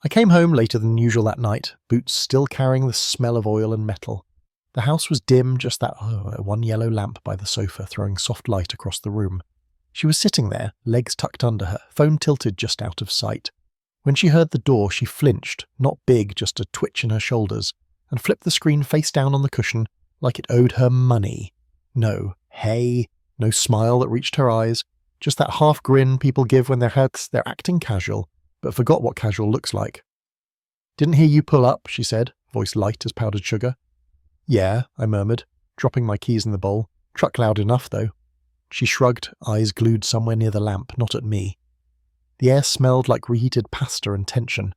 I came home later than usual that night, boots still carrying the smell of oil and metal. The house was dim, just that one yellow lamp by the sofa throwing soft light across the room. She was sitting there, legs tucked under her, phone tilted just out of sight. When she heard the door, she flinched, not big, just a twitch in her shoulders, and flipped the screen face down on the cushion like it owed her money. No hey, no smile that reached her eyes, just that half grin people give when they're acting casual, but forgot what casual looks like. "Didn't hear you pull up," she said, voice light as powdered sugar. "Yeah," I murmured, dropping my keys in the bowl. "Truck loud enough, though." She shrugged, eyes glued somewhere near the lamp, not at me. The air smelled like reheated pasta and tension.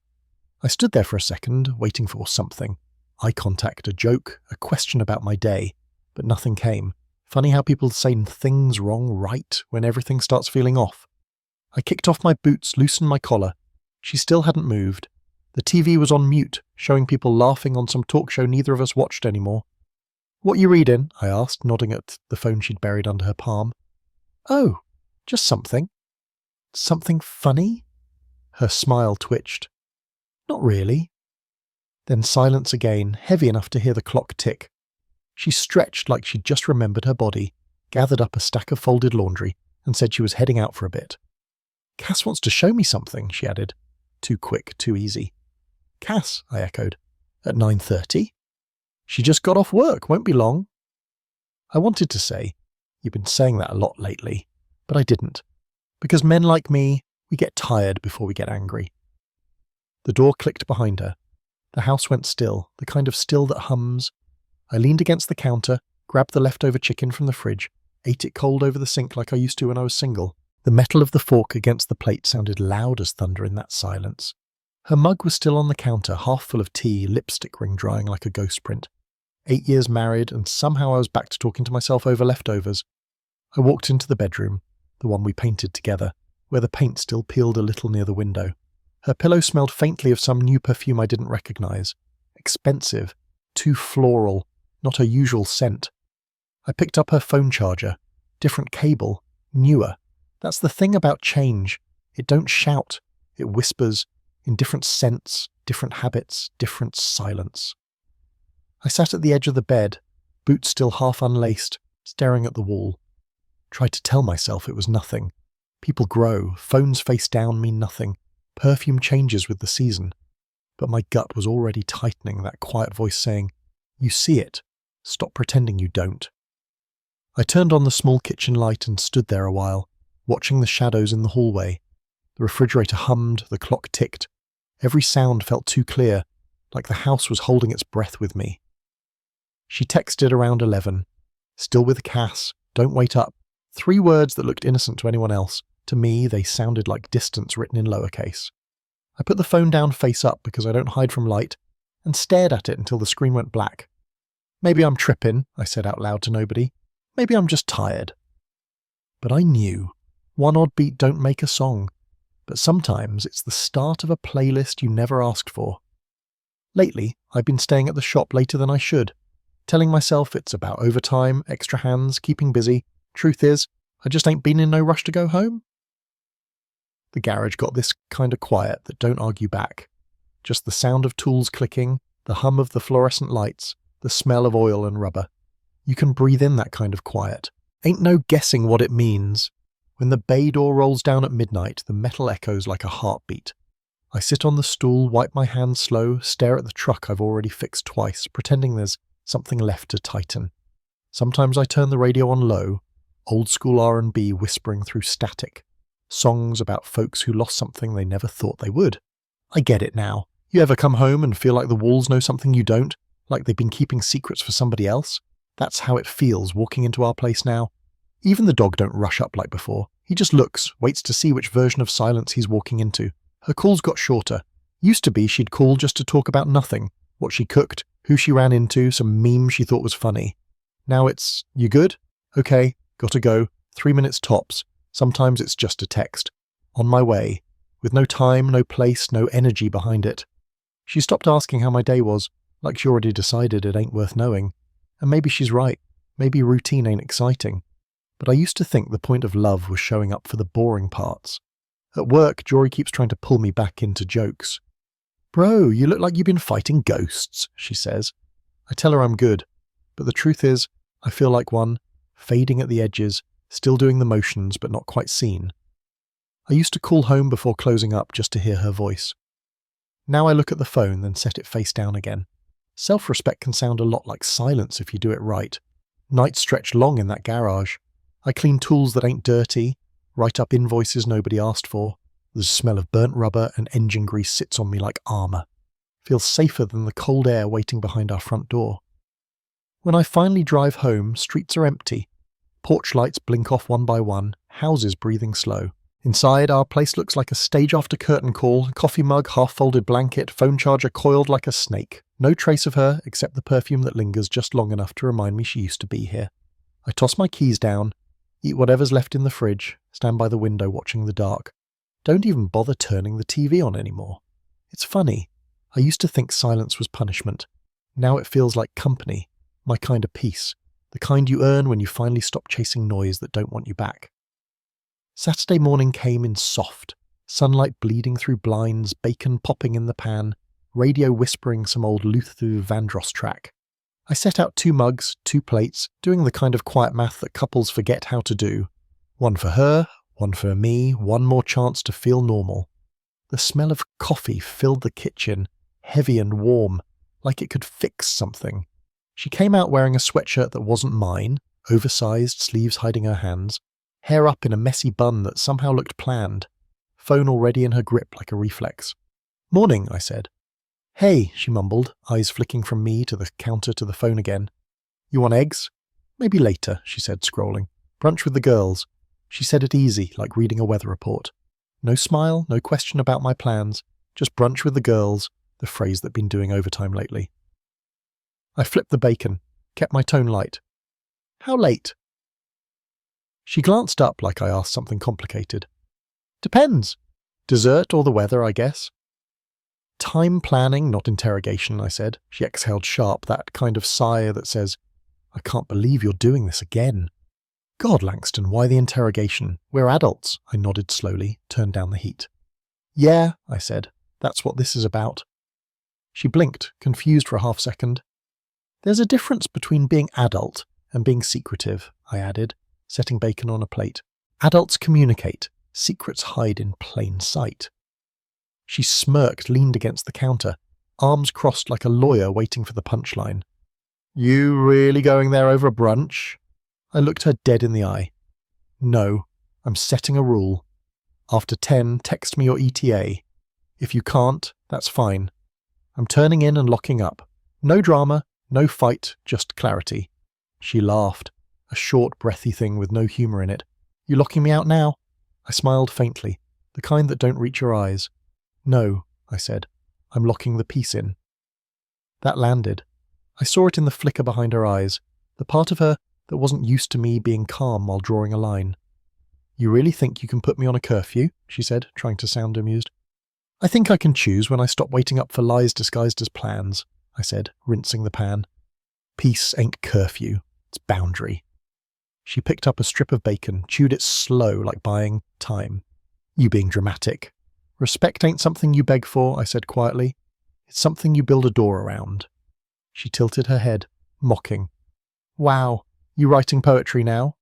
I stood there for a second, waiting for something. Eye contact, a joke, a question about my day, but nothing came. Funny how people say things wrong right when everything starts feeling off. I kicked off my boots, loosened my collar. She still hadn't moved. The TV was on mute, showing people laughing on some talk show neither of us watched anymore. "What you reading?" I asked, nodding at the phone she'd buried under her palm. "Oh, just something." "Something funny?" Her smile twitched. "Not really." Then silence again, heavy enough to hear the clock tick. She stretched like she'd just remembered her body, gathered up a stack of folded laundry, and said she was heading out for a bit. "Cass wants to show me something," she added. Too quick, too easy. "Cass," I echoed. "At 9:30? She just got off work, won't be long." I wanted to say, "You've been saying that a lot lately," but I didn't. Because men like me, we get tired before we get angry. The door clicked behind her. The house went still, the kind of still that hums. I leaned against the counter, grabbed the leftover chicken from the fridge, ate it cold over the sink like I used to when I was single. The metal of the fork against the plate sounded loud as thunder in that silence. Her mug was still on the counter, half full of tea, lipstick ring drying like a ghost print. 8 years married, and somehow I was back to talking to myself over leftovers. I walked into the bedroom, the one we painted together, where the paint still peeled a little near the window. Her pillow smelled faintly of some new perfume I didn't recognize. Expensive, too floral, not her usual scent. I picked up her phone charger. Different cable, newer. That's the thing about change. It don't shout, it whispers, in different scents, different habits, different silence. I sat at the edge of the bed, boots still half unlaced, staring at the wall. Tried to tell myself it was nothing. People grow, phones face down mean nothing, perfume changes with the season. But my gut was already tightening, that quiet voice saying, "You see it, stop pretending you don't." I turned on the small kitchen light and stood there a while, watching the shadows in the hallway. The refrigerator hummed, the clock ticked. Every sound felt too clear, like the house was holding its breath with me. She texted around 11. "Still with Cass, don't wait up." 3 words that looked innocent to anyone else. To me, they sounded like distance written in lowercase. I put the phone down face up because I don't hide from light, and stared at it until the screen went black. "Maybe I'm tripping," I said out loud to nobody. "Maybe I'm just tired." But I knew. One odd beat don't make a song. But sometimes it's the start of a playlist you never asked for. Lately, I've been staying at the shop later than I should, telling myself it's about overtime, extra hands, keeping busy. Truth is, I just ain't been in no rush to go home. The garage got this kind of quiet that don't argue back. Just the sound of tools clicking, the hum of the fluorescent lights, the smell of oil and rubber. You can breathe in that kind of quiet. Ain't no guessing what it means. When the bay door rolls down at midnight, the metal echoes like a heartbeat. I sit on the stool, wipe my hands slow, stare at the truck I've already fixed twice, pretending there's something left to tighten. Sometimes I turn the radio on low, old school R&B whispering through static. Songs about folks who lost something they never thought they would. I get it now. You ever come home and feel like the walls know something you don't? Like they've been keeping secrets for somebody else? That's how it feels walking into our place now. Even the dog don't rush up like before. He just looks, waits to see which version of silence he's walking into. Her calls got shorter. Used to be she'd call just to talk about nothing. What she cooked, who she ran into, some meme she thought was funny. Now it's, "You good? Okay, gotta go. 3 minutes tops." Sometimes it's just a text. "On my way." With no time, no place, no energy behind it. She stopped asking how my day was, like she already decided it ain't worth knowing. And maybe she's right. Maybe routine ain't exciting. But I used to think the point of love was showing up for the boring parts. At work, Jory keeps trying to pull me back into jokes. "Bro, you look like you've been fighting ghosts," she says. I tell her I'm good, but the truth is, I feel like one, fading at the edges, still doing the motions but not quite seen. I used to call home before closing up just to hear her voice. Now I look at the phone, then set it face down again. Self-respect can sound a lot like silence if you do it right. Nights stretch long in that garage. I clean tools that ain't dirty, write up invoices nobody asked for. The smell of burnt rubber and engine grease sits on me like armour. Feels safer than the cold air waiting behind our front door. When I finally drive home, streets are empty. Porch lights blink off one by one, houses breathing slow. Inside, our place looks like a stage after curtain call, coffee mug, half-folded blanket, phone charger coiled like a snake. No trace of her, except the perfume that lingers just long enough to remind me she used to be here. I toss my keys down, eat whatever's left in the fridge, stand by the window watching the dark. Don't even bother turning the TV on anymore. It's funny. I used to think silence was punishment. Now it feels like company, my kind of peace, the kind you earn when you finally stop chasing noise that don't want you back. Saturday morning came in soft, sunlight bleeding through blinds, bacon popping in the pan, radio whispering some old Luther Vandross track. I set out 2 mugs, 2 plates, doing the kind of quiet math that couples forget how to do. One for her, one for me, one more chance to feel normal. The smell of coffee filled the kitchen, heavy and warm, like it could fix something. She came out wearing a sweatshirt that wasn't mine, oversized, sleeves hiding her hands, hair up in a messy bun that somehow looked planned, phone already in her grip like a reflex. "Morning," I said. "Hey," she mumbled, eyes flicking from me to the counter to the phone again. "You want eggs?" "Maybe later," she said, scrolling. "Brunch with the girls." She said it easy, like reading a weather report. No smile, no question about my plans, just brunch with the girls, the phrase that'd been doing overtime lately. I flipped the bacon, kept my tone light. "How late?" She glanced up like I asked something complicated. "Depends. Dessert or the weather, I guess." "Time planning, not interrogation," I said. She exhaled sharp, that kind of sigh that says, "I can't believe you're doing this again." "God, Langston, why the interrogation? We're adults," I nodded slowly, turned down the heat. "Yeah," I said, "that's what this is about." She blinked, confused for a half second. "There's a difference between being adult and being secretive," I added, setting bacon on a plate. "Adults communicate. Secrets hide in plain sight." She smirked, leaned against the counter, arms crossed like a lawyer waiting for the punchline. "You really going there over brunch?" I looked her dead in the eye. "No, I'm setting a rule. After 10, text me your ETA. If you can't, that's fine. I'm turning in and locking up. No drama, no fight, just clarity." She laughed, a short, breathy thing with no humour in it. "You locking me out now?" I smiled faintly, the kind that don't reach your eyes. "No," I said. "I'm locking the piece in." That landed. I saw it in the flicker behind her eyes, the part of her that wasn't used to me being calm while drawing a line. "You really think you can put me on a curfew?" she said, trying to sound amused. "I think I can choose when I stop waiting up for lies disguised as plans," I said, rinsing the pan. "Peace ain't curfew, it's boundary." She picked up a strip of bacon, chewed it slow like buying time. "You being dramatic. Respect ain't something you beg for," I said quietly. "It's something you build a door around." She tilted her head, mocking. "Wow, you writing poetry now?"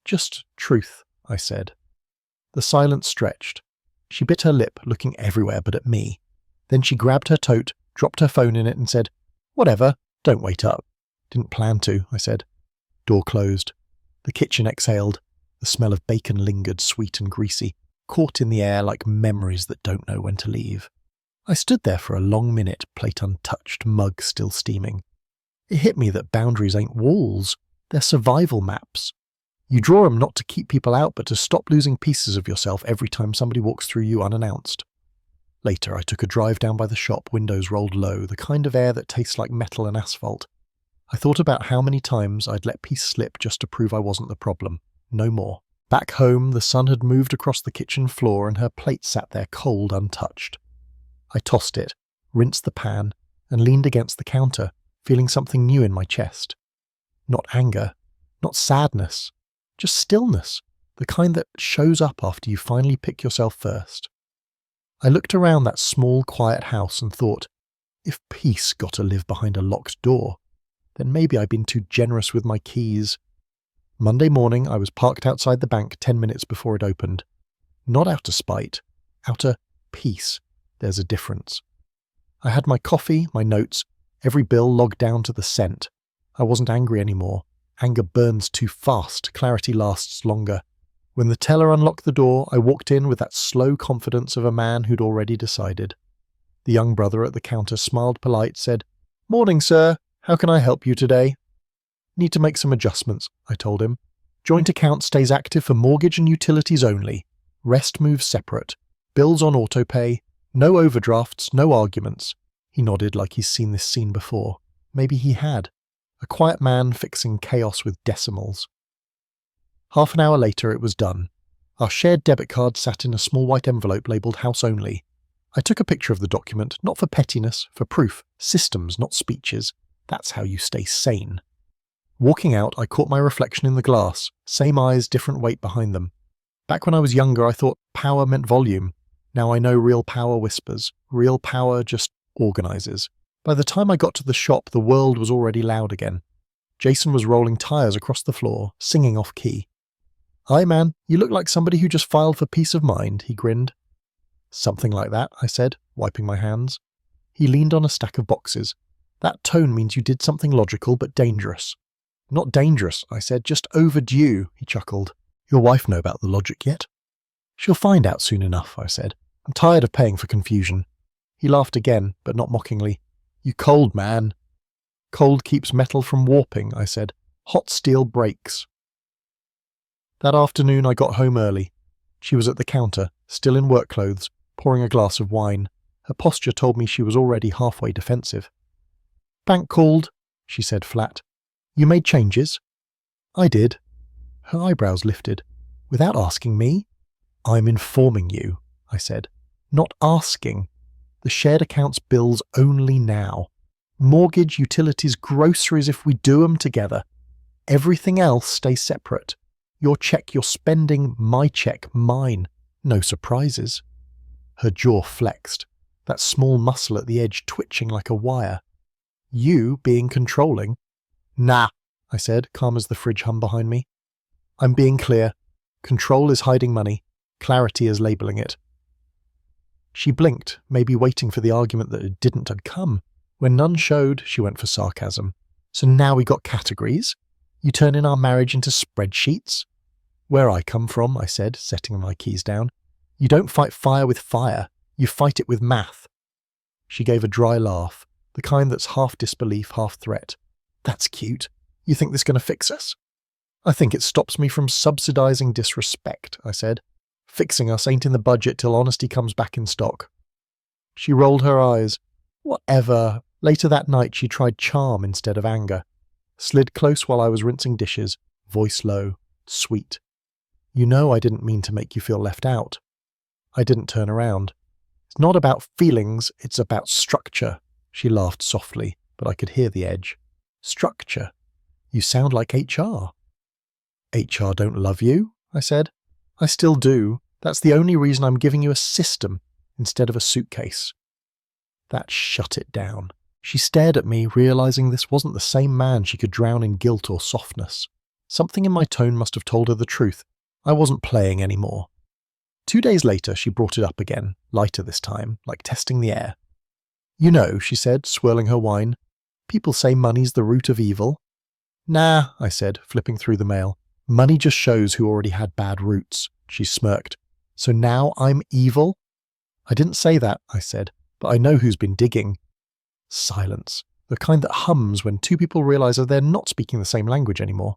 "Just truth," I said. The silence stretched. She bit her lip, looking everywhere but at me. Then she grabbed her tote, dropped her phone in it and said, "Whatever, don't wait up." "Didn't plan to," I said. Door closed. The kitchen exhaled. The smell of bacon lingered, sweet and greasy, caught in the air like memories that don't know when to leave. I stood there for a long minute, plate untouched, mug still steaming. It hit me that boundaries ain't walls, they're survival maps. You draw them not to keep people out, but to stop losing pieces of yourself every time somebody walks through you unannounced. Later, I took a drive down by the shop, windows rolled low, the kind of air that tastes like metal and asphalt. I thought about how many times I'd let peace slip just to prove I wasn't the problem. No more. Back home, the sun had moved across the kitchen floor and her plate sat there cold, untouched. I tossed it, rinsed the pan, and leaned against the counter, feeling something new in my chest. Not anger, not sadness, just stillness, the kind that shows up after you finally pick yourself first. I looked around that small, quiet house and thought, if peace got to live behind a locked door, then maybe I'd been too generous with my keys. Monday morning, I was parked outside the bank 10 minutes before it opened. Not out of spite, out of peace. There's a difference. I had my coffee, my notes, every bill logged down to the cent. I wasn't angry anymore. Anger burns too fast, clarity lasts longer. When the teller unlocked the door, I walked in with that slow confidence of a man who'd already decided. The young brother at the counter smiled polite, said, "Morning, sir. How can I help you today?" "Need to make some adjustments," I told him. "Joint account stays active for mortgage and utilities only. Rest moves separate. Bills on autopay. No overdrafts, no arguments." He nodded like he's seen this scene before. Maybe he had. A quiet man fixing chaos with decimals. Half an hour later it was done. Our shared debit card sat in a small white envelope labelled House Only. I took a picture of the document, not for pettiness, for proof. Systems, not speeches. That's how you stay sane. Walking out, I caught my reflection in the glass. Same eyes, different weight behind them. Back when I was younger, I thought power meant volume. Now I know real power whispers. Real power just organises. By the time I got to the shop, the world was already loud again. Jason was rolling tyres across the floor, singing off key. "Aye, man, you look like somebody who just filed for peace of mind," he grinned. "Something like that," I said, wiping my hands. He leaned on a stack of boxes. "That tone means you did something logical but dangerous." "Not dangerous," I said, "just overdue," he chuckled. "Your wife know about the logic yet?" "She'll find out soon enough," I said. "I'm tired of paying for confusion." He laughed again, but not mockingly. "You cold, man." "Cold keeps metal from warping," I said. "Hot steel breaks." That afternoon I got home early. She was at the counter, still in work clothes, pouring a glass of wine. Her posture told me she was already halfway defensive. "Bank called," she said flat. "You made changes?" "I did." Her eyebrows lifted. "Without asking me?" "I'm informing you," I said. "Not asking. The shared accounts bills only now. Mortgage, utilities, groceries if we do 'em together. Everything else stays separate. Your check, your spending, my check, mine. No surprises." Her jaw flexed, that small muscle at the edge twitching like a wire. "You being controlling?" "Nah," I said, calm as the fridge hum behind me. "I'm being clear. Control is hiding money. Clarity is labelling it." She blinked, maybe waiting for the argument that it didn't had come. When none showed, she went for sarcasm. "So now we got categories? You turn in our marriage into spreadsheets?" "Where I come from," I said, setting my keys down, "you don't fight fire with fire. You fight it with math." She gave a dry laugh, the kind that's half disbelief, half threat. "That's cute. You think this is going to fix us?" "I think it stops me from subsidising disrespect," I said. "Fixing us ain't in the budget till honesty comes back in stock." She rolled her eyes. "Whatever." Later that night she tried charm instead of anger. Slid close while I was rinsing dishes, voice low, sweet. "You know I didn't mean to make you feel left out." I didn't turn around. "It's not about feelings, it's about structure." She laughed softly, but I could hear the edge. "Structure? You sound like HR." "HR don't love you," I said. "I still do. That's the only reason I'm giving you a system instead of a suitcase." That shut it down. She stared at me, realizing this wasn't the same man she could drown in guilt or softness. Something in my tone must have told her the truth. I wasn't playing anymore. 2 days later, she brought it up again, lighter this time, like testing the air. "You know," she said, swirling her wine, "people say money's the root of evil." "Nah," I said, flipping through the mail. "Money just shows who already had bad roots." She smirked. "So now I'm evil?" "I didn't say that," I said, "but I know who's been digging." Silence. The kind that hums when two people realise that they're not speaking the same language anymore.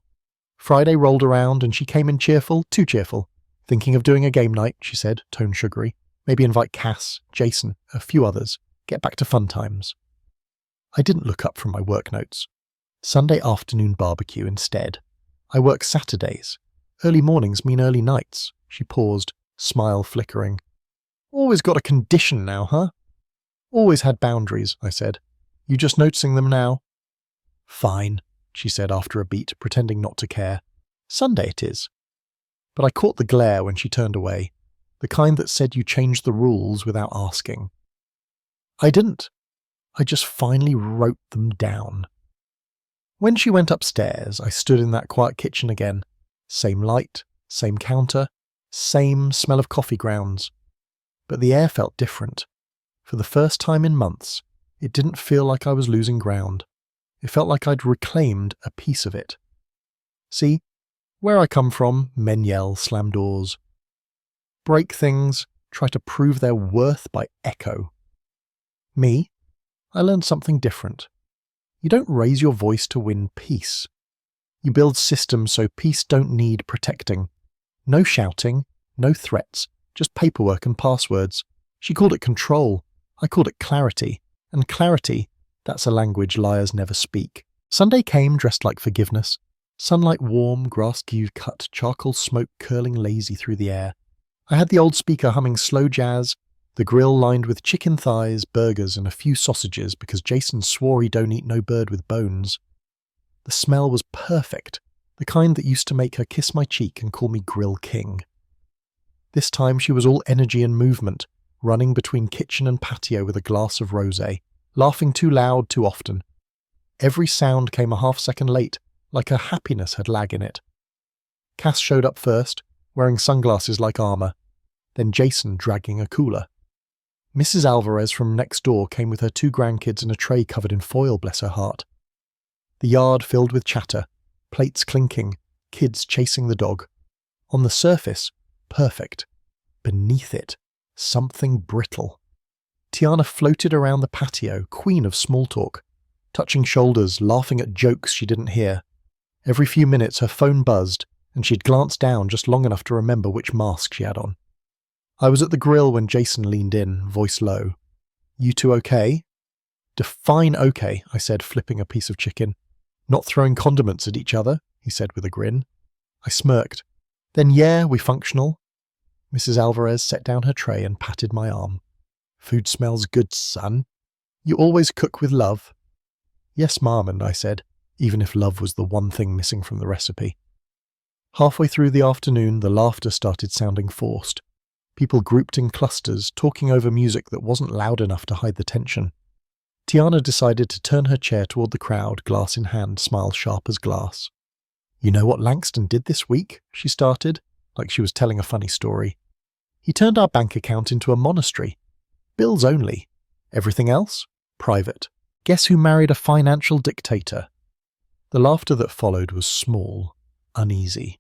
Friday rolled around and she came in cheerful, too cheerful. "Thinking of doing a game night," she said, tone sugary. "Maybe invite Cass, Jason, a few others. Get back to fun times." I didn't look up from my work notes. Sunday afternoon barbecue instead. I work Saturdays. Early mornings mean early nights. She paused, smile flickering. "Always got a condition now, huh?" "Always had boundaries," I said. "You just noticing them now?" "Fine," she said after a beat, pretending not to care. "Sunday it is." But I caught the glare when she turned away. the kind that said you changed the rules without asking. I didn't. I just finally wrote them down. When she went upstairs, I stood in that quiet kitchen again. Same light, same counter, same smell of coffee grounds. But the air felt different. For the first time in months, it didn't feel like I was losing ground. It felt like I'd reclaimed a piece of it. See, where I come from, men yell, slam doors. Break things, try to prove their worth by echo. Me, I learned something different. You don't raise your voice to win peace. You build systems so peace don't need protecting. No shouting, no threats, just paperwork and passwords. She called it control. I called it clarity. And clarity, that's a language liars never speak. Sunday came dressed like forgiveness. Sunlight warm, grass-cued cut, charcoal smoke curling lazy through the air. I had the old speaker humming slow jazz, the grill lined with chicken thighs, burgers and a few sausages because Jason swore he don't eat no bird with bones. The smell was perfect, the kind that used to make her kiss my cheek and call me Grill King. This time she was all energy and movement, running between kitchen and patio with a glass of rosé, laughing too loud too often. Every sound came a half-second late, like her happiness had lag in it. Cass showed up first, wearing sunglasses like armour, then Jason dragging a cooler. Mrs. Alvarez from next door came with her 2 grandkids and a tray covered in foil, bless her heart. The yard filled with chatter, plates clinking, kids chasing the dog. On the surface, perfect. Beneath it, something brittle. Tiana floated around the patio, queen of small talk, touching shoulders, laughing at jokes she didn't hear. Every few minutes her phone buzzed, and she'd glance down just long enough to remember which mask she had on. I was at the grill when Jason leaned in, voice low. "You two okay?" "Define okay," I said, flipping a piece of chicken. "Not throwing condiments at each other," he said with a grin. I smirked. "Then yeah, we functional." Mrs. Alvarez set down her tray and patted my arm. "Food smells good, son. You always cook with love?" "Yes, Ma'am," I said, even if love was the one thing missing from the recipe. Halfway through the afternoon, the laughter started sounding forced. People grouped in clusters, talking over music that wasn't loud enough to hide the tension. Tiana decided to turn her chair toward the crowd, glass in hand, smile sharp as glass. "You know what Langston did this week?" she started, like she was telling a funny story. "He turned our bank account into a monastery. Bills only. Everything else? Private. Guess who married a financial dictator?" The laughter that followed was small, uneasy.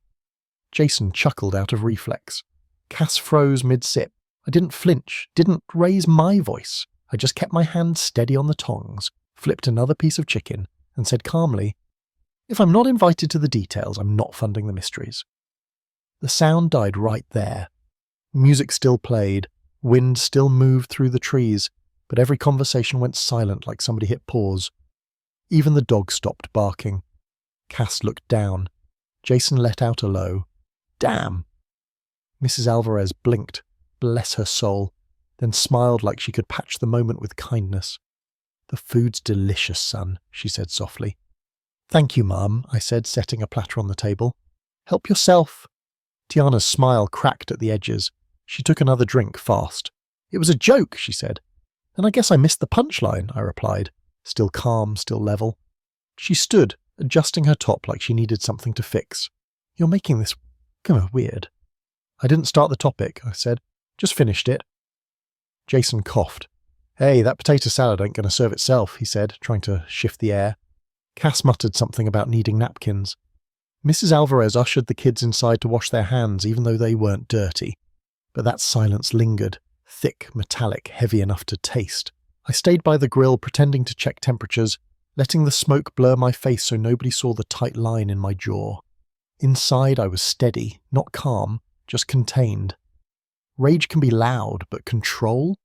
Jason chuckled out of reflex. Cass froze mid-sip. I didn't flinch, didn't raise my voice. I just kept my hand steady on the tongs, flipped another piece of chicken, and said calmly, "If I'm not invited to the details, I'm not funding the mysteries." The sound died right there. Music still played, wind still moved through the trees, but every conversation went silent like somebody hit pause. Even the dog stopped barking. Cass looked down. Jason let out a low, "Damn." Mrs. Alvarez blinked, bless her soul, then smiled like she could patch the moment with kindness. "The food's delicious, son," she said softly. "Thank you, Mum," I said, setting a platter on the table. "Help yourself." Tiana's smile cracked at the edges. She took another drink fast. "It was a joke," she said. "Then I guess I missed the punchline," I replied, still calm, still level. She stood, adjusting her top like she needed something to fix. "You're making this kind of weird." "I didn't start the topic," I said. "Just finished it." Jason coughed. "Hey, that potato salad ain't going to serve itself," he said, trying to shift the air. Cass muttered something about needing napkins. Mrs. Alvarez ushered the kids inside to wash their hands even though they weren't dirty. But that silence lingered, thick, metallic, heavy enough to taste. I stayed by the grill pretending to check temperatures, letting the smoke blur my face so nobody saw the tight line in my jaw. Inside I was steady, not calm, just contained. Rage can be loud, but control?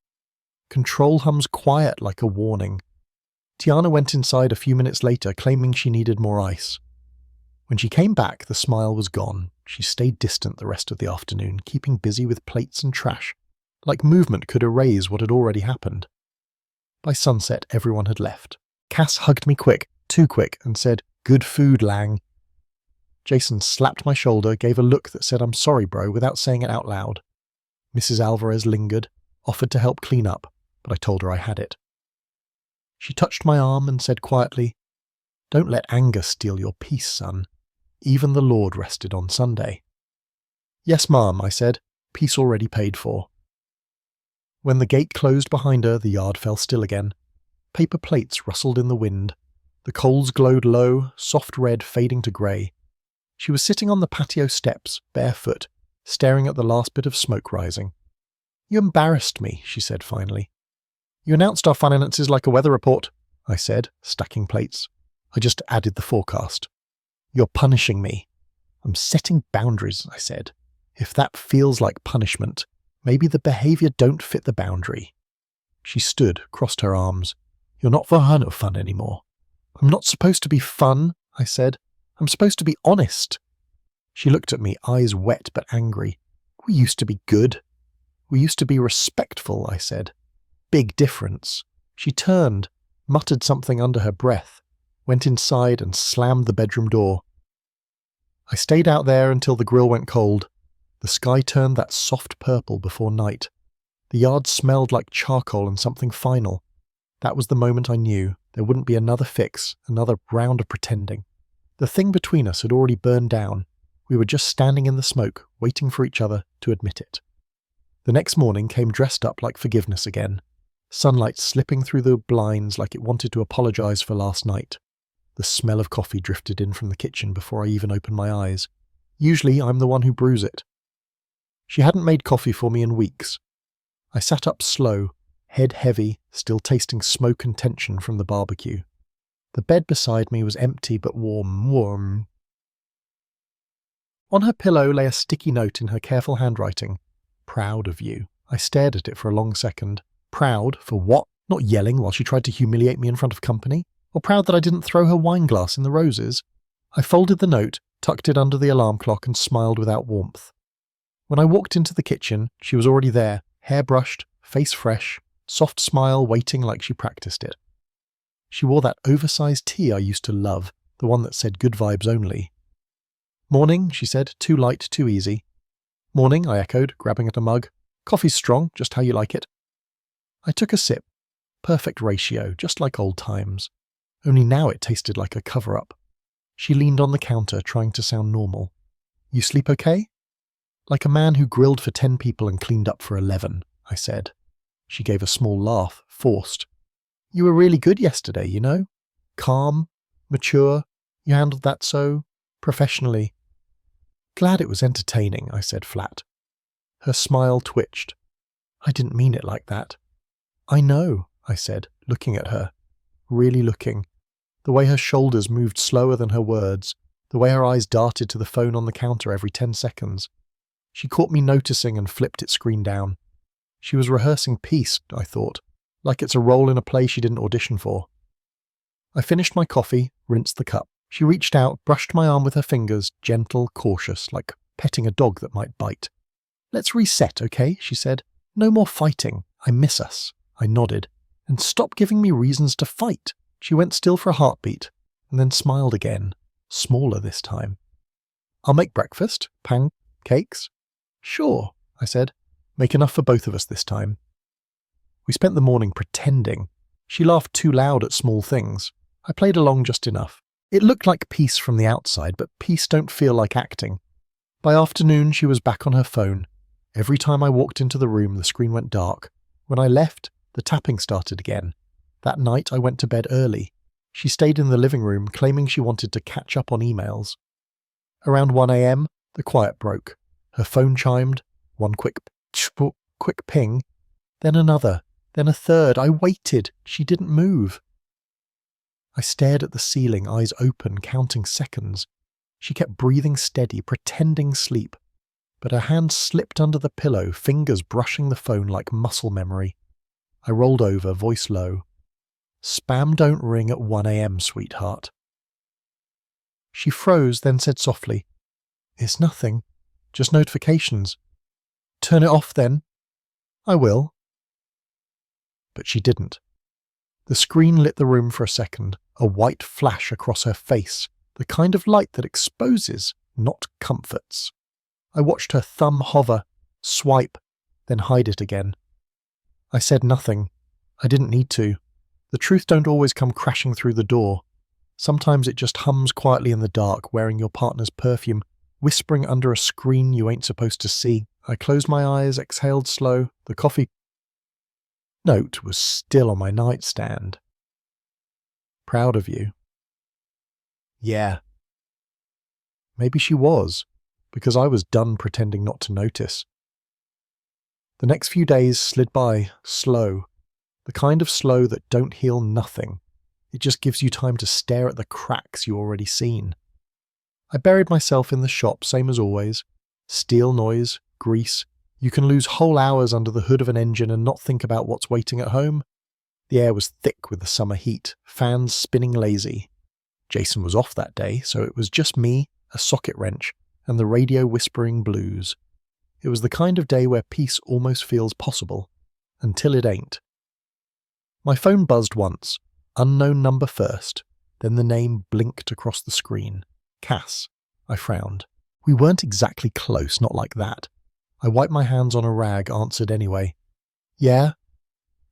Control hums quiet like a warning. Tiana went inside a few minutes later, claiming she needed more ice. When she came back, the smile was gone. She stayed distant the rest of the afternoon, keeping busy with plates and trash, like movement could erase what had already happened. By sunset, everyone had left. Cass hugged me quick, too quick, and said, "Good food, Lang." Jason slapped my shoulder, gave a look that said "I'm sorry, bro," without saying it out loud. Mrs. Alvarez lingered, offered to help clean up, but I told her I had it. She touched my arm and said quietly, "Don't let anger steal your peace, son. Even the Lord rested on Sunday." "Yes, ma'am," I said, peace already paid for. When the gate closed behind her, the yard fell still again. Paper plates rustled in the wind. The coals glowed low, soft red fading to grey. She was sitting on the patio steps, barefoot, staring at the last bit of smoke rising. "You embarrassed me," she said finally. "You announced our finances like a weather report," I said, stacking plates. I just added the forecast. "You're punishing me." "I'm setting boundaries," I said. "If that feels like punishment, maybe the behaviour don't fit the boundary." She stood, crossed her arms. "You're not for fun anymore." "I'm not supposed to be fun," I said. "I'm supposed to be honest." She looked at me, eyes wet but angry. "We used to be good. We used to be respectful," I said. "Big difference." She turned, muttered something under her breath, went inside and slammed the bedroom door. I stayed out there until the grill went cold. The sky turned that soft purple before night. The yard smelled like charcoal and something final. That was the moment I knew there wouldn't be another fix, another round of pretending. The thing between us had already burned down. We were just standing in the smoke, waiting for each other to admit it. The next morning came dressed up like forgiveness again. Sunlight slipping through the blinds like it wanted to apologise for last night. The smell of coffee drifted in from the kitchen before I even opened my eyes. Usually I'm the one who brews it. She hadn't made coffee for me in weeks. I sat up slow, head heavy, still tasting smoke and tension from the barbecue. The bed beside me was empty but warm. On her pillow lay a sticky note in her careful handwriting. "Proud of you." I stared at it for a long second. Proud for what? Not yelling while she tried to humiliate me in front of company? Or proud that I didn't throw her wine glass in the roses? I folded the note, tucked it under the alarm clock and smiled without warmth. When I walked into the kitchen, she was already there, hair brushed, face fresh, soft smile waiting like she practiced it. She wore that oversized tee I used to love, the one that said good vibes only. "Morning," she said, "too light, too easy." "Morning," I echoed, grabbing at a mug. "Coffee's strong, just how you like it." I took a sip. Perfect ratio, just like old times. Only now it tasted like a cover-up. She leaned on the counter, trying to sound normal. "You sleep okay?" "Like a man who grilled for 10 people and cleaned up for 11, I said. She gave a small laugh, forced. "You were really good yesterday, you know? Calm, mature, you handled that so professionally." "Glad it was entertaining," I said flat. Her smile twitched. "I didn't mean it like that." "I know," I said, looking at her. Really looking. The way her shoulders moved slower than her words, the way her eyes darted to the phone on the counter every 10 seconds. She caught me noticing and flipped its screen down. She was rehearsing peace, I thought, like it's a role in a play she didn't audition for. I finished my coffee, rinsed the cup. She reached out, brushed my arm with her fingers, gentle, cautious, like petting a dog that might bite. "Let's reset, okay?" she said. "No more fighting. I miss us." I nodded. "And stop giving me reasons to fight." She went still for a heartbeat, and then smiled again, smaller this time. "I'll make breakfast. Pancakes?" "Sure," I said. "Make enough for both of us this time." We spent the morning pretending. She laughed too loud at small things. I played along just enough. It looked like peace from the outside, but peace don't feel like acting. By afternoon, she was back on her phone. Every time I walked into the room, the screen went dark. When I left, the tapping started again. That night, I went to bed early. She stayed in the living room, claiming she wanted to catch up on emails. Around 1 a.m., the quiet broke. Her phone chimed, one quick ping, then another, then a third. I waited. She didn't move. I stared at the ceiling, eyes open, counting seconds. She kept breathing steady, pretending sleep. But her hand slipped under the pillow, fingers brushing the phone like muscle memory. I rolled over, voice low. "Spam don't ring at 1 a.m, sweetheart." She froze, then said softly, "It's nothing. Just notifications." "Turn it off then." "I will." But she didn't. The screen lit the room for a second, a white flash across her face, the kind of light that exposes, not comforts. I watched her thumb hover, swipe, then hide it again. I said nothing. I didn't need to. The truth don't always come crashing through the door. Sometimes it just hums quietly in the dark, wearing your partner's perfume, whispering under a screen you ain't supposed to see. I closed my eyes, exhaled slow. The coffee note was still on my nightstand. Proud of you. Yeah. Maybe she was, because I was done pretending not to notice. The next few days slid by, slow. The kind of slow that don't heal nothing. It just gives you time to stare at the cracks you already seen. I buried myself in the shop, same as always. Steel noise, grease. You can lose whole hours under the hood of an engine and not think about what's waiting at home. The air was thick with the summer heat, fans spinning lazy. Jason was off that day, so it was just me, a socket wrench, and the radio whispering blues. It was the kind of day where peace almost feels possible, until it ain't. My phone buzzed once, unknown number first, then the name blinked across the screen. Cass. I frowned. We weren't exactly close, not like that. I wiped my hands on a rag, answered anyway. Yeah?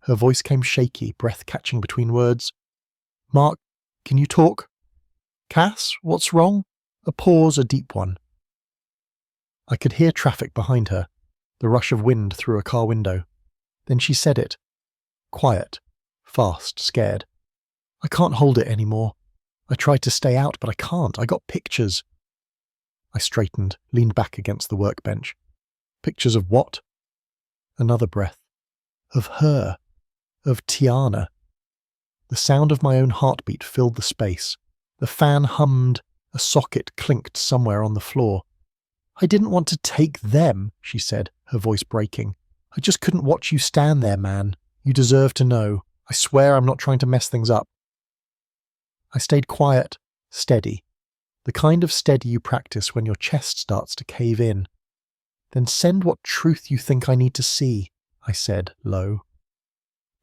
Her voice came shaky, breath catching between words. Mark, can you talk? Cass, what's wrong? A pause, a deep one. I could hear traffic behind her, the rush of wind through a car window. Then she said it. Quiet, fast, scared. I can't hold it anymore. I tried to stay out, but I can't. I got pictures. I straightened, leaned back against the workbench. Pictures of what? Another breath. Of her. Of Tiana. The sound of my own heartbeat filled the space. The fan hummed. A socket clinked somewhere on the floor. I didn't want to take them, she said, her voice breaking. I just couldn't watch you stand there, man. You deserve to know. I swear I'm not trying to mess things up. I stayed quiet, steady. The kind of steady you practice when your chest starts to cave in. Then send what truth you think I need to see, I said, low.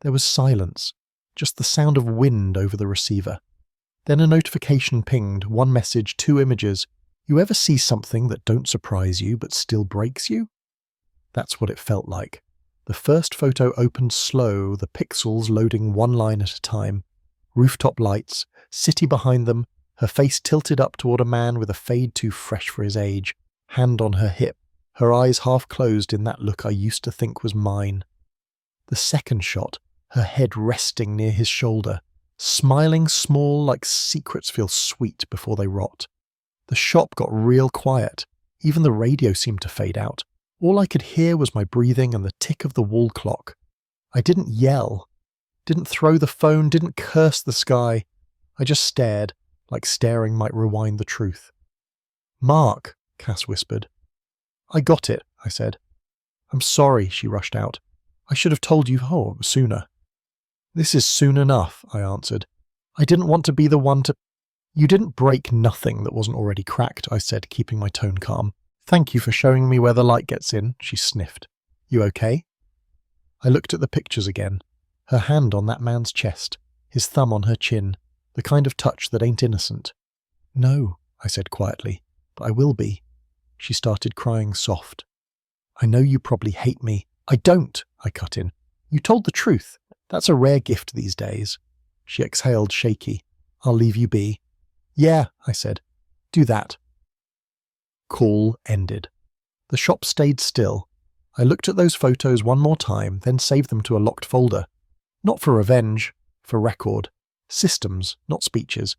There was silence, just the sound of wind over the receiver. Then a notification pinged, one message, 2 images. You ever see something that don't surprise you but still breaks you? That's what it felt like. The first photo opened slow, the pixels loading one line at a time. Rooftop lights, city behind them, her face tilted up toward a man with a fade too fresh for his age, hand on her hip, her eyes half closed in that look I used to think was mine. The second shot, her head resting near his shoulder, smiling small like secrets feel sweet before they rot. The shop got real quiet. Even the radio seemed to fade out. All I could hear was my breathing and the tick of the wall clock. I didn't yell, didn't throw the phone, didn't curse the sky. I just stared, like staring might rewind the truth. Mark, Cass whispered. I got it, I said. I'm sorry, she rushed out. I should have told you sooner. This is soon enough, I answered. I didn't want to be the one to... You didn't break nothing that wasn't already cracked, I said, keeping my tone calm. Thank you for showing me where the light gets in, she sniffed. You okay? I looked at the pictures again. Her hand on that man's chest, his thumb on her chin, the kind of touch that ain't innocent. No, I said quietly, but I will be. She started crying soft. I know you probably hate me. I don't, I cut in. You told the truth. That's a rare gift these days. She exhaled shaky. I'll leave you be. Yeah, I said. Do that. Call ended. The shop stayed still. I looked at those photos one more time, then saved them to a locked folder. Not for revenge, for record. Systems, not speeches.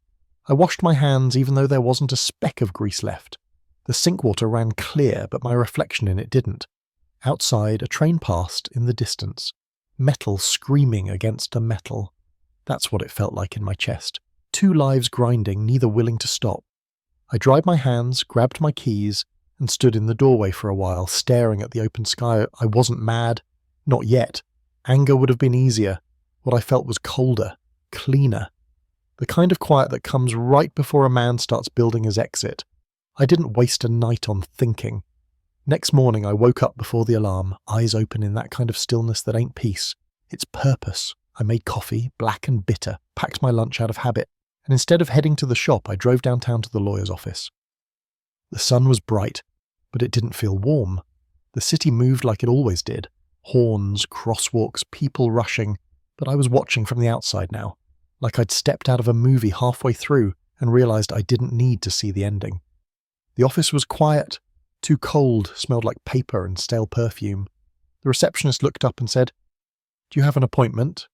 I washed my hands even though there wasn't a speck of grease left. The sink water ran clear, but my reflection in it didn't. Outside, a train passed in the distance. Metal screaming against a metal. That's what it felt like in my chest. 2 lives grinding, neither willing to stop. I dried my hands, grabbed my keys, and stood in the doorway for a while, staring at the open sky. I wasn't mad. Not yet. Anger would have been easier. What I felt was colder, cleaner. The kind of quiet that comes right before a man starts building his exit. I didn't waste a night on thinking. Next morning I woke up before the alarm, eyes open in that kind of stillness that ain't peace. It's purpose. I made coffee, black and bitter, packed my lunch out of habit, and instead of heading to the shop, I drove downtown to the lawyer's office. The sun was bright, but it didn't feel warm. The city moved like it always did, Horns, crosswalks, people rushing, but I was watching from the outside now, like I'd stepped out of a movie halfway through and realised I didn't need to see the ending. The office was quiet, too cold, smelled like paper and stale perfume. The receptionist looked up and said, "Do you have an appointment?"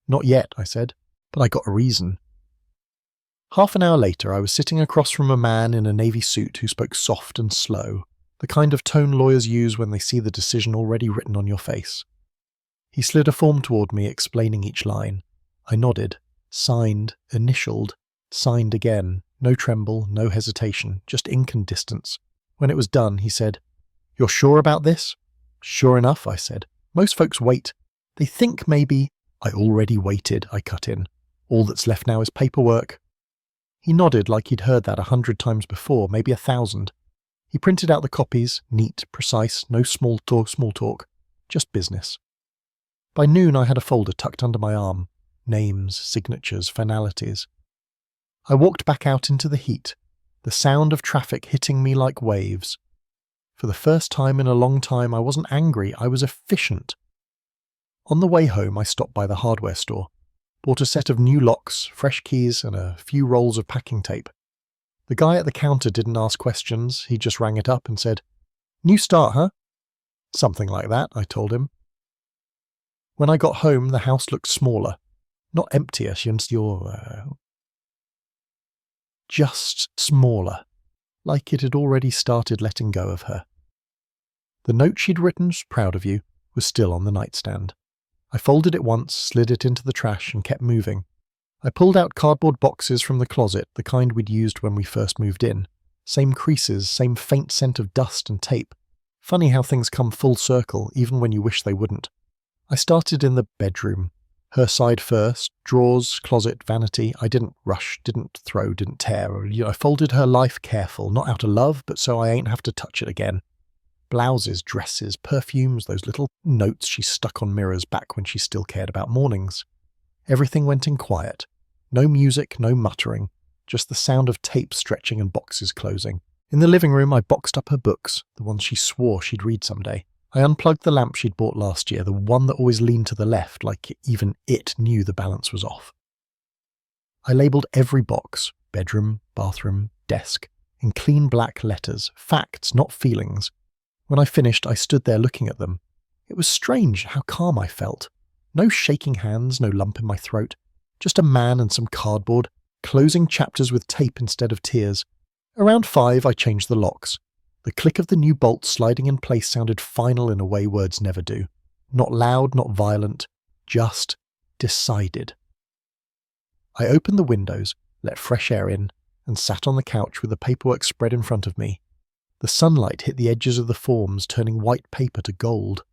"Not yet," I said, but I got a reason. Half an hour later, I was sitting across from a man in a navy suit who spoke soft and slow, the kind of tone lawyers use when they see the decision already written on your face. He slid a form toward me, explaining each line. I nodded, signed, initialed, signed again, no tremble, no hesitation, just ink and distance. When it was done, he said, "You're sure about this?" "Sure enough," I said. "Most folks wait. They think maybe—" "I already waited," I cut in. "All that's left now is paperwork." He nodded like he'd heard that 100 times before, maybe 1,000. He printed out the copies, neat, precise, no small talk, just business. By noon I had a folder tucked under my arm. Names, signatures, finalities. I walked back out into the heat, the sound of traffic hitting me like waves. For the first time in a long time I wasn't angry, I was efficient. On the way home I stopped by the hardware store, bought a set of new locks, fresh keys and a few rolls of packing tape. The guy at the counter didn't ask questions, he just rang it up and said, "New start, huh?" "Something like that," I told him. When I got home the house looked smaller, not emptier, just smaller, like it had already started letting go of her. The note she'd written, "Proud of you," was still on the nightstand. I folded it once, slid it into the trash and kept moving. I pulled out cardboard boxes from the closet, the kind we'd used when we first moved in. Same creases, same faint scent of dust and tape. Funny how things come full circle, even when you wish they wouldn't. I started in the bedroom. Her side first, drawers, closet, vanity. I didn't rush, didn't throw, didn't tear. I folded her life careful, not out of love, but so I ain't have to touch it again. Blouses, dresses, perfumes, those little notes she stuck on mirrors back when she still cared about mornings. Everything went in quiet. No music, no muttering, just the sound of tape stretching and boxes closing. In the living room I boxed up her books, the ones she swore she'd read someday. I unplugged the lamp she'd bought last year, the one that always leaned to the left, like even it knew the balance was off. I labelled every box, bedroom, bathroom, desk, in clean black letters, facts, not feelings. When I finished, I stood there looking at them. It was strange how calm I felt. No shaking hands, no lump in my throat. Just a man and some cardboard, closing chapters with tape instead of tears. Around 5, I changed the locks. The click of the new bolt sliding in place sounded final in a way words never do. Not loud, not violent, just decided. I opened the windows, let fresh air in, and sat on the couch with the paperwork spread in front of me. The sunlight hit the edges of the forms, turning white paper to gold.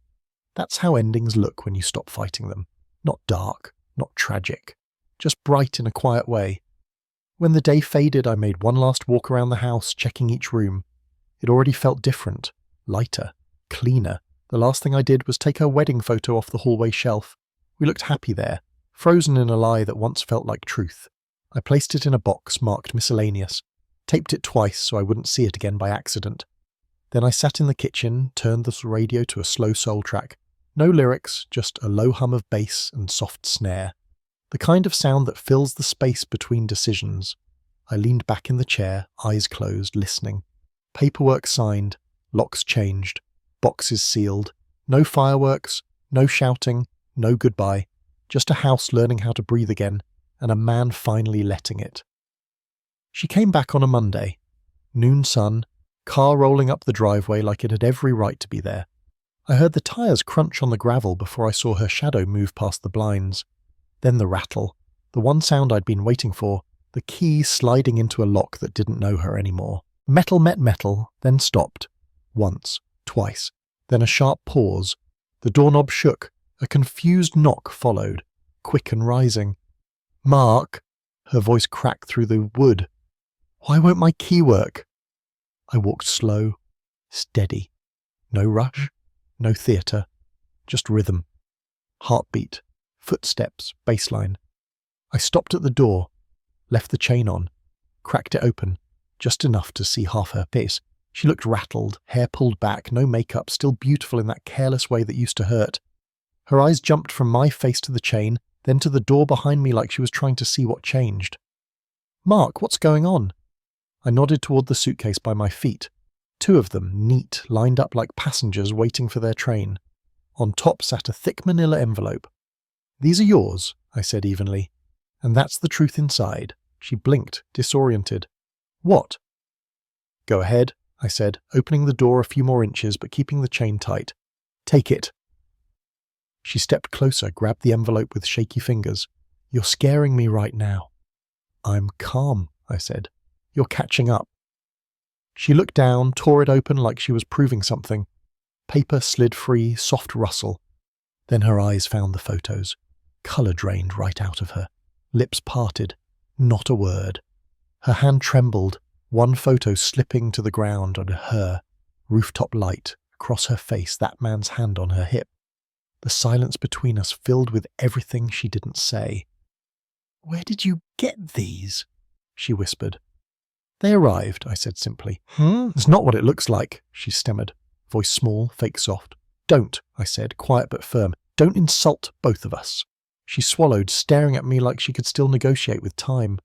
That's how endings look when you stop fighting them. Not dark, not tragic, just bright in a quiet way. When the day faded, I made one last walk around the house, checking each room. It already felt different, lighter, cleaner. The last thing I did was take her wedding photo off the hallway shelf. We looked happy there, frozen in a lie that once felt like truth. I placed it in a box marked miscellaneous, taped it twice so I wouldn't see it again by accident. Then I sat in the kitchen, turned the radio to a slow soul track. No lyrics, just a low hum of bass and soft snare. The kind of sound that fills the space between decisions. I leaned back in the chair, eyes closed, listening. Paperwork signed, locks changed, boxes sealed. No fireworks, no shouting, no goodbye. Just a house learning how to breathe again, and a man finally letting it. She came back on a Monday. Noon sun, car rolling up the driveway like it had every right to be there. I heard the tyres crunch on the gravel before I saw her shadow move past the blinds. Then the rattle, the one sound I'd been waiting for, the key sliding into a lock that didn't know her anymore. Metal met metal, then stopped. Once, twice, then a sharp pause. The doorknob shook, a confused knock followed, quick and rising. "Mark," her voice cracked through the wood. "Why won't my key work?" I walked slow, steady. No rush, no theatre, just rhythm. Heartbeat, footsteps, bassline. I stopped at the door, left the chain on, cracked it open, just enough to see half her face. She looked rattled, hair pulled back, no makeup, still beautiful in that careless way that used to hurt. Her eyes jumped from my face to the chain, then to the door behind me like she was trying to see what changed. "Mark, what's going on?" I nodded toward the suitcase by my feet. 2 of them, neat, lined up like passengers waiting for their train. On top sat a thick manila envelope. "These are yours," I said evenly. "And that's the truth inside." She blinked, disoriented. "What?" "Go ahead," I said, opening the door a few more inches but keeping the chain tight. "Take it." She stepped closer, grabbed the envelope with shaky fingers. "You're scaring me right now." "I'm calm," I said. "You're catching up." She looked down, tore it open like she was proving something. Paper slid free, soft rustle. Then her eyes found the photos. Colour drained right out of her. Lips parted. Not a word. Her hand trembled, one photo slipping to the ground on her. Rooftop light, across her face, that man's hand on her hip. The silence between us filled with everything she didn't say. "Where did you get these?" she whispered. "They arrived," I said simply. "It's not what it looks like," she stammered, voice small, fake soft. "Don't," I said, quiet but firm. "Don't insult both of us." She swallowed, staring at me like she could still negotiate with time.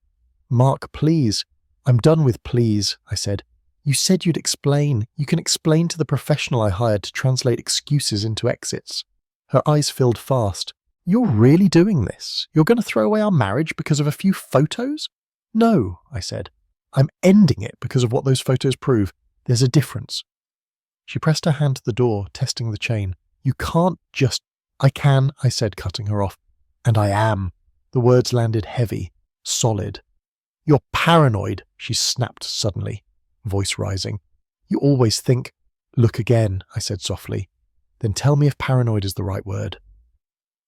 "Mark, please." "I'm done with please," I said. "You said you'd explain. You can explain to the professional I hired to translate excuses into exits." Her eyes filled fast. "You're really doing this? You're going to throw away our marriage because of a few photos?" "No," I said. "I'm ending it because of what those photos prove. There's a difference." She pressed her hand to the door, testing the chain. "You can't just—" "I can," I said, cutting her off. "And I am." The words landed heavy, solid. "You're paranoid," she snapped suddenly, voice rising. "You always think—" "Look again," I said softly. "Then tell me if paranoid is the right word."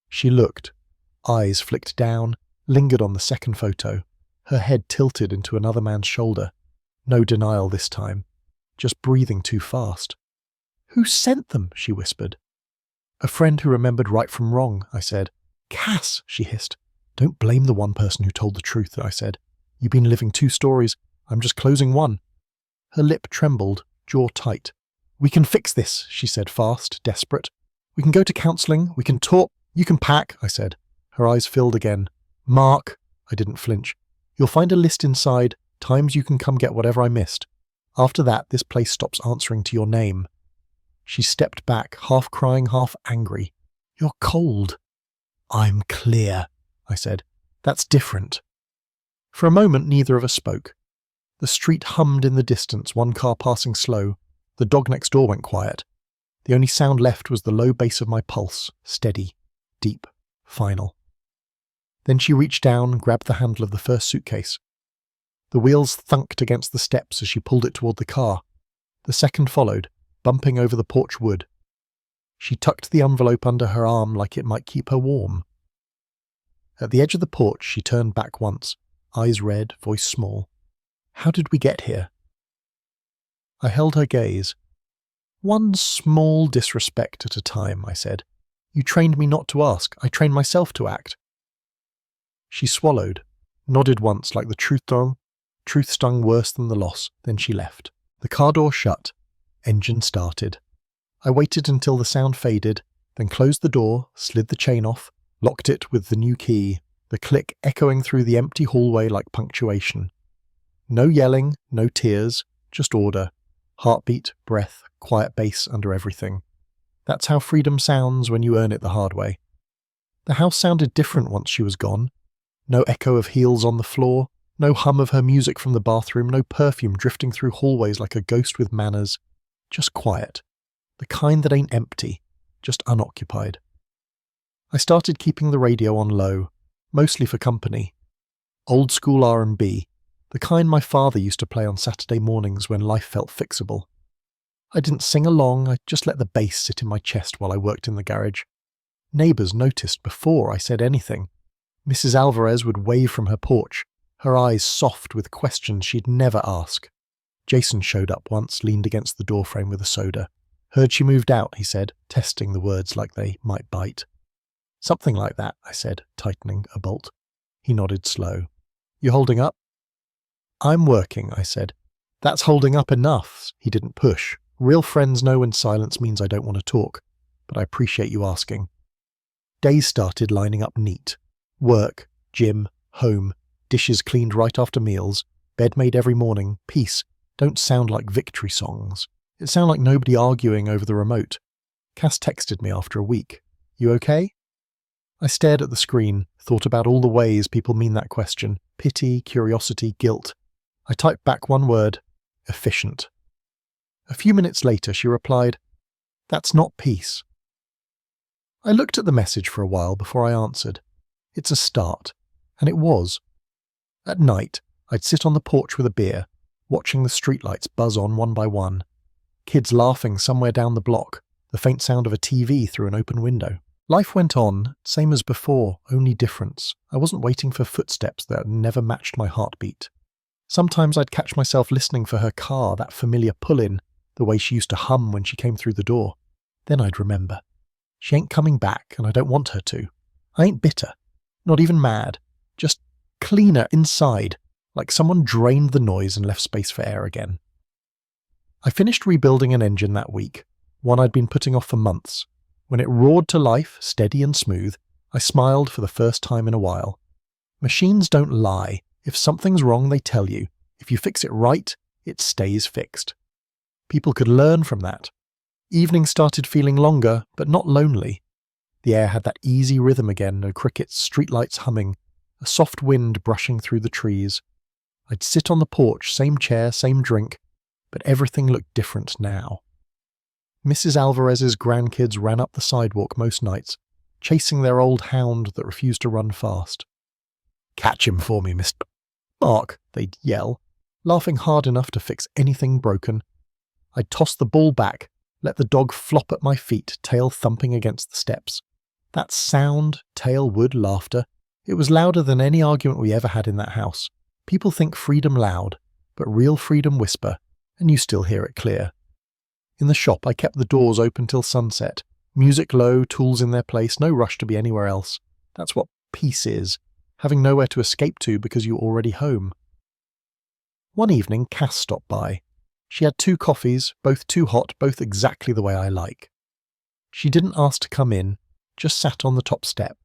She looked. Eyes flicked down, lingered on the second photo. Her head tilted into another man's shoulder. No denial this time. Just breathing too fast. "Who sent them?" she whispered. "A friend who remembered right from wrong," I said. "Cass," she hissed. "Don't blame the one person who told the truth," I said. "You've been living 2 stories. I'm just closing one." Her lip trembled, jaw tight. "We can fix this," she said fast, desperate. "We can go to counselling. We can talk. You can pack," I said. Her eyes filled again. "Mark," I didn't flinch. "You'll find a list inside, times you can come get whatever I missed. After that, this place stops answering to your name." She stepped back, half crying, half angry. "You're cold." "I'm clear," I said. "That's different." For a moment, neither of us spoke. The street hummed in the distance, one car passing slow. The dog next door went quiet. The only sound left was the low bass of my pulse, steady, deep, final. Then she reached down and grabbed the handle of the first suitcase. The wheels thunked against the steps as she pulled it toward the car. The second followed, bumping over the porch wood. She tucked the envelope under her arm like it might keep her warm. At the edge of the porch, she turned back once, eyes red, voice small. "How did we get here?" I held her gaze. "One small disrespect at a time," I said. "You trained me not to ask. I trained myself to act." She swallowed, nodded once like the truth stung worse than the loss, then she left. The car door shut. Engine started. I waited until the sound faded, then closed the door, slid the chain off, locked it with the new key, the click echoing through the empty hallway like punctuation. No yelling, no tears, just order. Heartbeat, breath, quiet bass under everything. That's how freedom sounds when you earn it the hard way. The house sounded different once she was gone. No echo of heels on the floor, no hum of her music from the bathroom, no perfume drifting through hallways like a ghost with manners. Just quiet. The kind that ain't empty, just unoccupied. I started keeping the radio on low, mostly for company. Old school R&B, the kind my father used to play on Saturday mornings when life felt fixable. I didn't sing along, I just let the bass sit in my chest while I worked in the garage. Neighbours noticed before I said anything. Mrs. Alvarez would wave from her porch, her eyes soft with questions she'd never ask. Jason showed up once, leaned against the doorframe with a soda. "Heard she moved out," he said, testing the words like they might bite. "Something like that," I said, tightening a bolt. He nodded slow. "You holding up?" "I'm working," I said. That's holding up enough. He didn't push. Real friends know when silence means I don't want to talk, but I appreciate you asking. Days started lining up neat. Work, gym, home, dishes cleaned right after meals, bed made every morning, peace, don't sound like victory songs. It sounded like nobody arguing over the remote. Cass texted me after a week. You okay? I stared at the screen, thought about all the ways people mean that question. Pity, curiosity, guilt. I typed back one word, efficient. A few minutes later she replied, "That's not peace." I looked at the message for a while before I answered. It's a start. And it was. At night, I'd sit on the porch with a beer, watching the streetlights buzz on one by one. Kids laughing somewhere down the block, the faint sound of a TV through an open window. Life went on, same as before, only difference. I wasn't waiting for footsteps that never matched my heartbeat. Sometimes I'd catch myself listening for her car, that familiar pull-in, the way she used to hum when she came through the door. Then I'd remember. She ain't coming back, and I don't want her to. I ain't bitter. Not even mad. Just cleaner inside, like someone drained the noise and left space for air again. I finished rebuilding an engine that week, one I'd been putting off for months. When it roared to life, steady and smooth, I smiled for the first time in a while. Machines don't lie. If something's wrong, they tell you. If you fix it right, it stays fixed. People could learn from that. Evenings started feeling longer, but not lonely. The air had that easy rhythm again, no crickets, streetlights humming, a soft wind brushing through the trees. I'd sit on the porch, same chair, same drink, but everything looked different now. Mrs. Alvarez's grandkids ran up the sidewalk most nights, chasing their old hound that refused to run fast. "Catch him for me, Mr. Mark," they'd yell, laughing hard enough to fix anything broken. I'd toss the ball back, let the dog flop at my feet, tail thumping against the steps. That sound, tail wood laughter, it was louder than any argument we ever had in that house. People think freedom loud, but real freedom whisper, and you still hear it clear. In the shop I kept the doors open till sunset, music low, tools in their place, no rush to be anywhere else. That's what peace is, having nowhere to escape to because you're already home. One evening Cass stopped by. She had 2 coffees, both too hot, both exactly the way I like. She didn't ask to come in, just sat on the top step.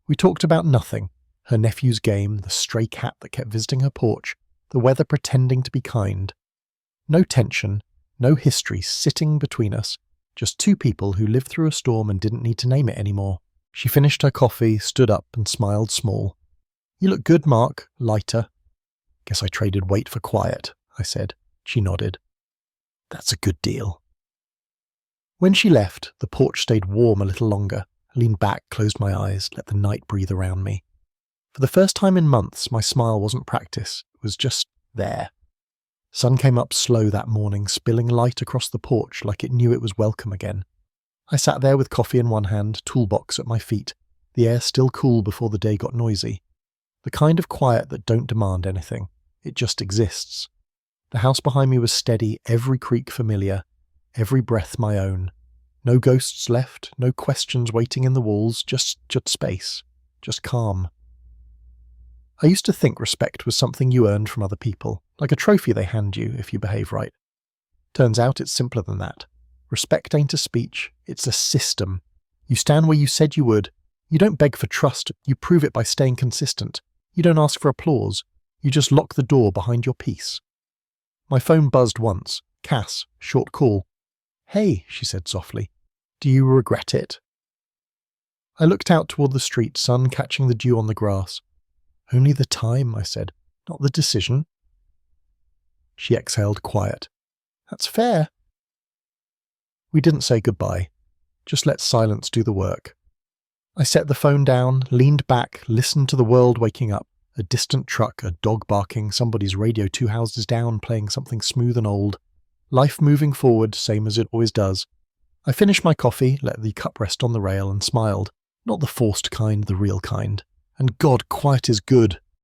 We talked about nothing, her nephew's game, the stray cat that kept visiting her porch, the weather pretending to be kind. No tension, no history sitting between us, just 2 people who lived through a storm and didn't need to name it anymore. She finished her coffee, stood up and smiled small. "You look good, Mark, lighter." "Guess I traded weight for quiet," I said. She nodded. "That's a good deal." When she left, the porch stayed warm a little longer. I leaned back, closed my eyes, let the night breathe around me. For the first time in months, my smile wasn't practice, it was just there. Sun came up slow that morning, spilling light across the porch like it knew it was welcome again. I sat there with coffee in one hand, toolbox at my feet, the air still cool before the day got noisy. The kind of quiet that don't demand anything, it just exists. The house behind me was steady, every creak familiar, every breath my own. No ghosts left, no questions waiting in the walls, just space, just calm. I used to think respect was something you earned from other people, like a trophy they hand you if you behave right. Turns out it's simpler than that. Respect ain't a speech, it's a system. You stand where you said you would. You don't beg for trust, you prove it by staying consistent. You don't ask for applause, you just lock the door behind your peace. My phone buzzed once. Cass, short call. "Hey," she said softly. "Do you regret it?" I looked out toward the street, sun catching the dew on the grass. "Only the time," I said, "not the decision." She exhaled quiet. "That's fair." We didn't say goodbye. Just let silence do the work. I set the phone down, leaned back, listened to the world waking up. A distant truck, a dog barking, somebody's radio 2 houses down playing something smooth and old. Life moving forward, same as it always does. I finished my coffee, let the cup rest on the rail and smiled. Not the forced kind, the real kind. And God, quiet is good.